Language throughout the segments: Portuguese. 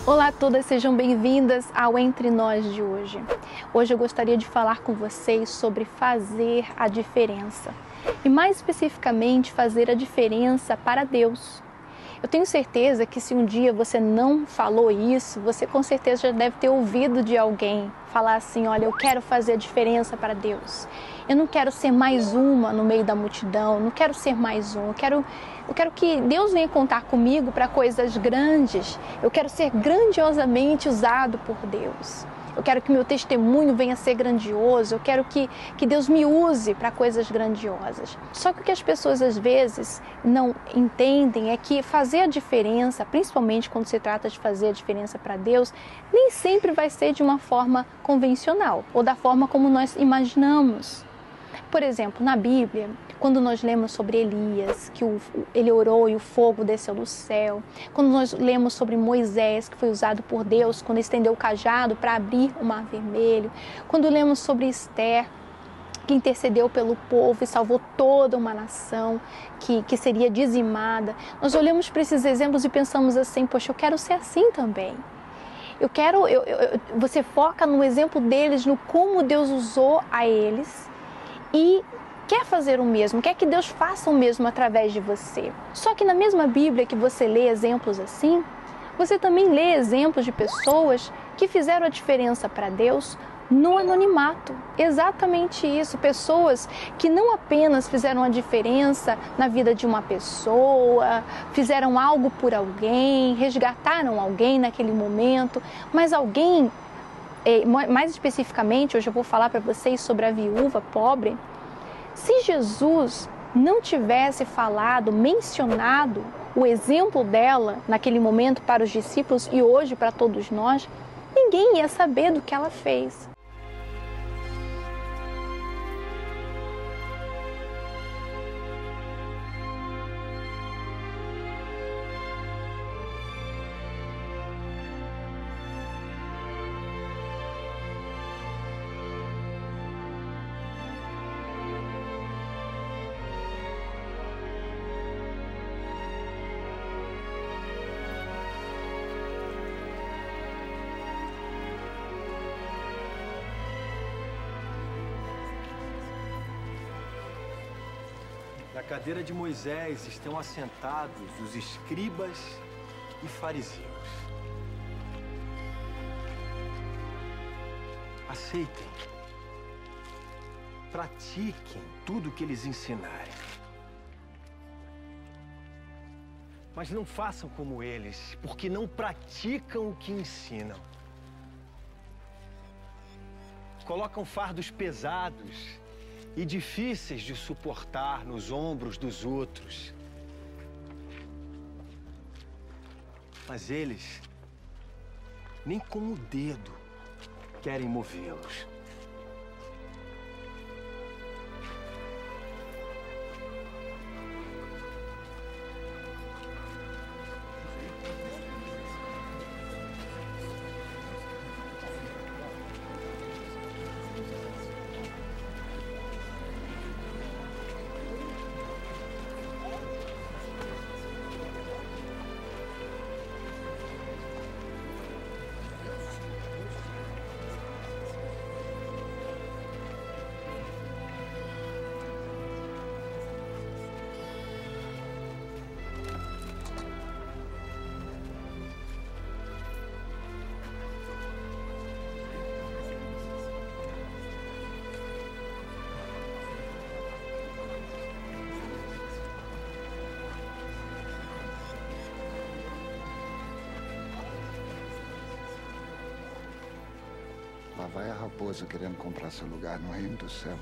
Olá a todas, sejam bem-vindas ao Entre Nós de hoje. Hoje eu gostaria de falar com vocês sobre fazer a diferença. E mais especificamente, fazer a diferença para Deus. Eu tenho certeza que se um dia você não falou isso, você com certeza já deve ter ouvido de alguém falar assim: olha, eu quero fazer a diferença para Deus. Eu não quero ser mais uma no meio da multidão, não quero ser mais um. Eu quero que Deus venha contar comigo para coisas grandes. Eu quero ser grandiosamente usado por Deus. Eu quero que meu testemunho venha a ser grandioso. Eu quero que Deus me use para coisas grandiosas. Só que o que as pessoas às vezes não entendem é que fazer a diferença, principalmente quando se trata de fazer a diferença para Deus, nem sempre vai ser de uma forma convencional ou da forma como nós imaginamos. Por exemplo, na Bíblia, quando nós lemos sobre Elias, que ele orou e o fogo desceu do céu, quando nós lemos sobre Moisés, que foi usado por Deus quando estendeu o cajado para abrir o Mar Vermelho, quando lemos sobre Esther, que intercedeu pelo povo e salvou toda uma nação que seria dizimada, nós olhamos para esses exemplos e pensamos assim: poxa, eu quero ser assim também. Você foca no exemplo deles, no como Deus usou a eles, e quer fazer o mesmo, quer que Deus faça o mesmo através de você. Só que na mesma Bíblia que você lê exemplos assim, você também lê exemplos de pessoas que fizeram a diferença para Deus no anonimato. Exatamente isso, pessoas que não apenas fizeram a diferença na vida de uma pessoa, fizeram algo por alguém, resgataram alguém naquele momento, mas alguém, mais especificamente, hoje eu vou falar para vocês sobre a viúva pobre. Se Jesus não tivesse falado, mencionado o exemplo dela naquele momento para os discípulos e hoje para todos nós, ninguém ia saber do que ela fez. Na cadeira de Moisés estão assentados os escribas e fariseus. Aceitem, pratiquem tudo o que eles ensinarem. Mas não façam como eles, porque não praticam o que ensinam. Colocam fardos pesados e difíceis de suportar nos ombros dos outros. Mas eles nem com o dedo querem movê-los. Lá vai a raposa querendo comprar seu lugar no reino do céu.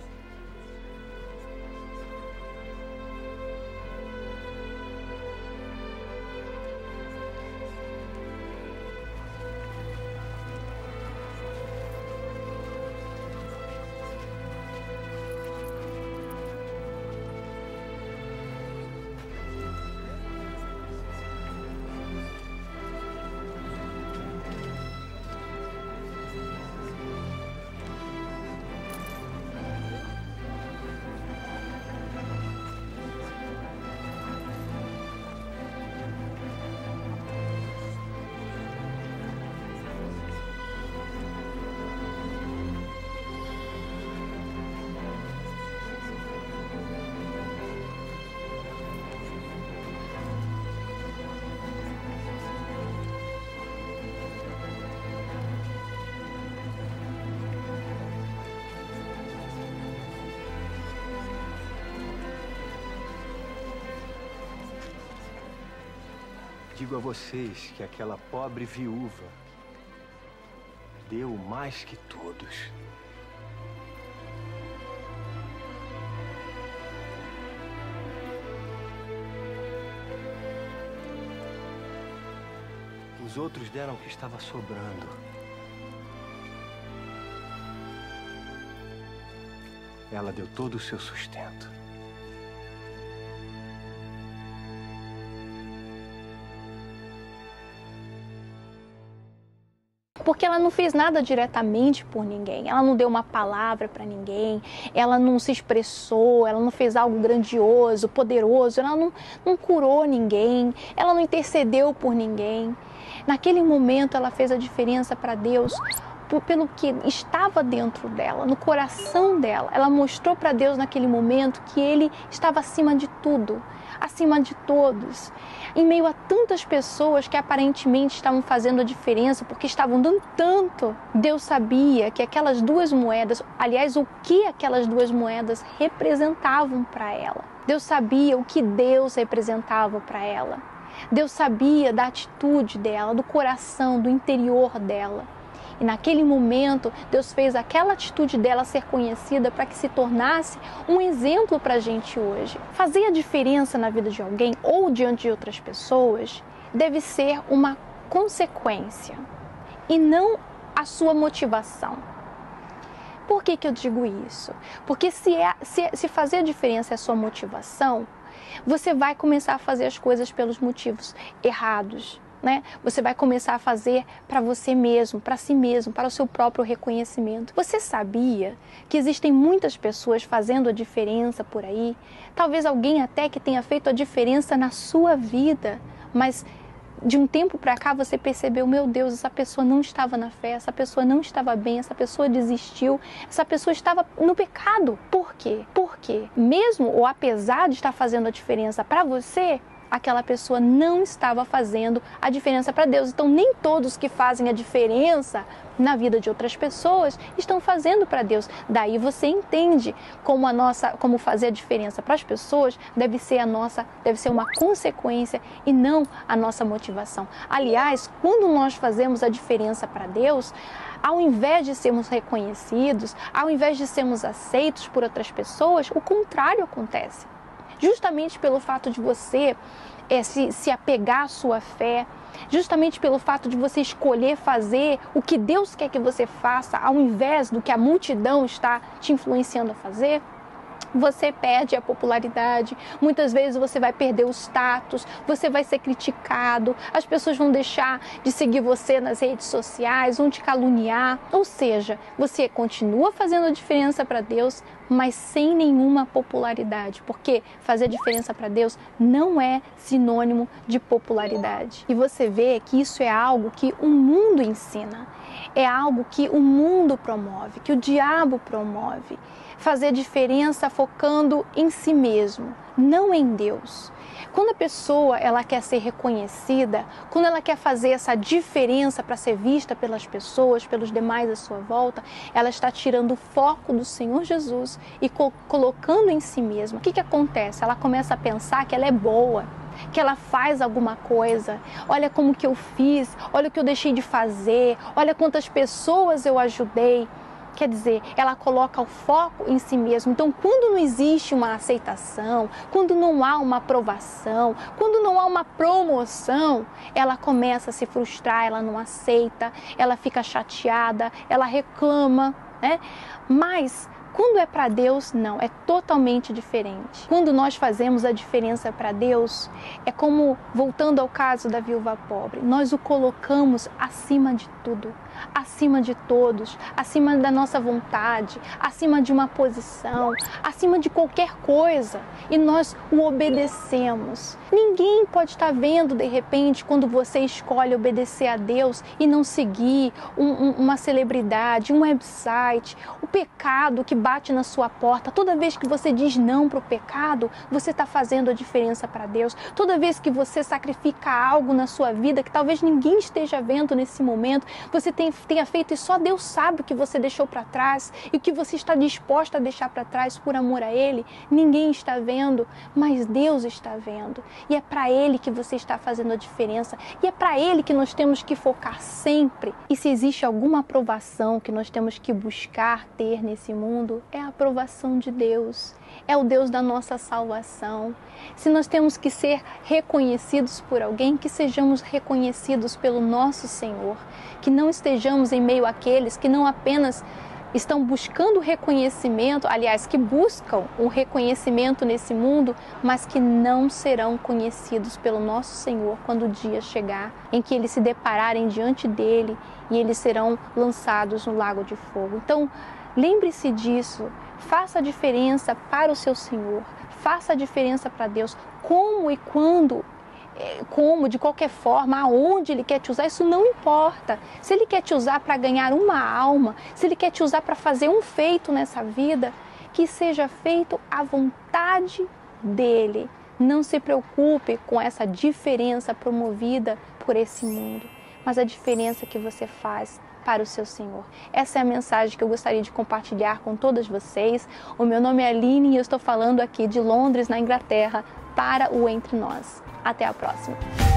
digo a vocês que aquela pobre viúva deu mais que todos. Os outros deram o que estava sobrando. Ela deu todo o seu sustento. Porque ela não fez nada diretamente por ninguém, ela não deu uma palavra para ninguém, ela não se expressou, ela não fez algo grandioso, poderoso, ela não curou ninguém, ela não intercedeu por ninguém. Naquele momento ela fez a diferença para Deus pelo que estava dentro dela, no coração dela. Ela mostrou para Deus naquele momento que Ele estava acima de tudo, acima de todos. Em meio a tantas pessoas que aparentemente estavam fazendo a diferença porque estavam dando tanto, Deus sabia que aquelas duas moedas, aliás, o que aquelas duas moedas representavam para ela. Deus sabia o que Deus representava para ela. Deus sabia da atitude dela, do coração, do interior dela. E naquele momento, Deus fez aquela atitude dela ser conhecida para que se tornasse um exemplo para a gente hoje. Fazer a diferença na vida de alguém ou diante de outras pessoas deve ser uma consequência e não a sua motivação. Por que eu digo isso? Porque se fazer a diferença é a sua motivação, você vai começar a fazer as coisas pelos motivos errados. Você vai começar a fazer para você mesmo, para si mesmo, para o seu próprio reconhecimento. Você sabia que existem muitas pessoas fazendo a diferença por aí? Talvez alguém até que tenha feito a diferença na sua vida, mas de um tempo para cá você percebeu, meu Deus, essa pessoa não estava na fé, essa pessoa não estava bem, essa pessoa desistiu, essa pessoa estava no pecado. Por quê? Porque mesmo ou apesar de estar fazendo a diferença para você, aquela pessoa não estava fazendo a diferença para Deus. Então, nem todos que fazem a diferença na vida de outras pessoas estão fazendo para Deus. Daí você entende como fazer a diferença para as pessoas deve ser uma consequência e não a nossa motivação. Aliás, quando nós fazemos a diferença para Deus, ao invés de sermos reconhecidos, ao invés de sermos aceitos por outras pessoas, o contrário acontece. Justamente pelo fato de você se apegar à sua fé, justamente pelo fato de você escolher fazer o que Deus quer que você faça, ao invés do que a multidão está te influenciando a fazer, você perde a popularidade, muitas vezes você vai perder o status, você vai ser criticado, as pessoas vão deixar de seguir você nas redes sociais, vão te caluniar. Ou seja, você continua fazendo a diferença para Deus, mas sem nenhuma popularidade, porque fazer a diferença para Deus não é sinônimo de popularidade. E você vê que isso é algo que o mundo ensina, é algo que o mundo promove, que o diabo promove. Fazer diferença focando em si mesmo, não em Deus. Quando a pessoa ela quer ser reconhecida, quando ela quer fazer essa diferença para ser vista pelas pessoas, pelos demais à sua volta, ela está tirando o foco do Senhor Jesus e colocando em si mesma. O que acontece? Ela começa a pensar que ela é boa, que ela faz alguma coisa. Olha como que eu fiz, olha o que eu deixei de fazer, olha quantas pessoas eu ajudei. Quer dizer, ela coloca o foco em si mesma. Então, quando não existe uma aceitação, quando não há uma aprovação, quando não há uma promoção, ela começa a se frustrar, ela não aceita, ela fica chateada, ela reclama, Mas quando é para Deus, não, é totalmente diferente. Quando nós fazemos a diferença para Deus, é como, voltando ao caso da viúva pobre, nós o colocamos acima de tudo, acima de todos, acima da nossa vontade, acima de uma posição, acima de qualquer coisa, e nós o obedecemos. Ninguém pode estar vendo, de repente, quando você escolhe obedecer a Deus e não seguir uma celebridade, um website, o pecado que bate na sua porta. Toda vez que você diz não para o pecado, você está fazendo a diferença para Deus. Toda vez que você sacrifica algo na sua vida que talvez ninguém esteja vendo nesse momento, você tem tenha feito e só Deus sabe o que você deixou para trás e o que você está disposta a deixar para trás por amor a Ele. Ninguém está vendo, mas Deus está vendo. E é para Ele que você está fazendo a diferença. E é para Ele que nós temos que focar sempre. E se existe alguma aprovação que nós temos que buscar ter nesse mundo, é a aprovação de Deus. É o Deus da nossa salvação. Se nós temos que ser reconhecidos por alguém, que sejamos reconhecidos pelo nosso Senhor. Que não estejamos em meio àqueles que não apenas estão buscando reconhecimento, aliás, que buscam o reconhecimento nesse mundo, mas que não serão conhecidos pelo nosso Senhor quando o dia chegar, em que eles se depararem diante dele e eles serão lançados no lago de fogo. Então, lembre-se disso, faça a diferença para o seu Senhor, faça a diferença para Deus, como e quando, de qualquer forma, aonde Ele quer te usar, isso não importa. Se Ele quer te usar para ganhar uma alma, se Ele quer te usar para fazer um feito nessa vida, que seja feito à vontade dEle. Não se preocupe com essa diferença promovida por esse mundo, mas a diferença que você faz para o seu Senhor. Essa é a mensagem que eu gostaria de compartilhar com todas vocês. O meu nome é Aline e eu estou falando aqui de Londres, na Inglaterra, para o Entre Nós. Até a próxima!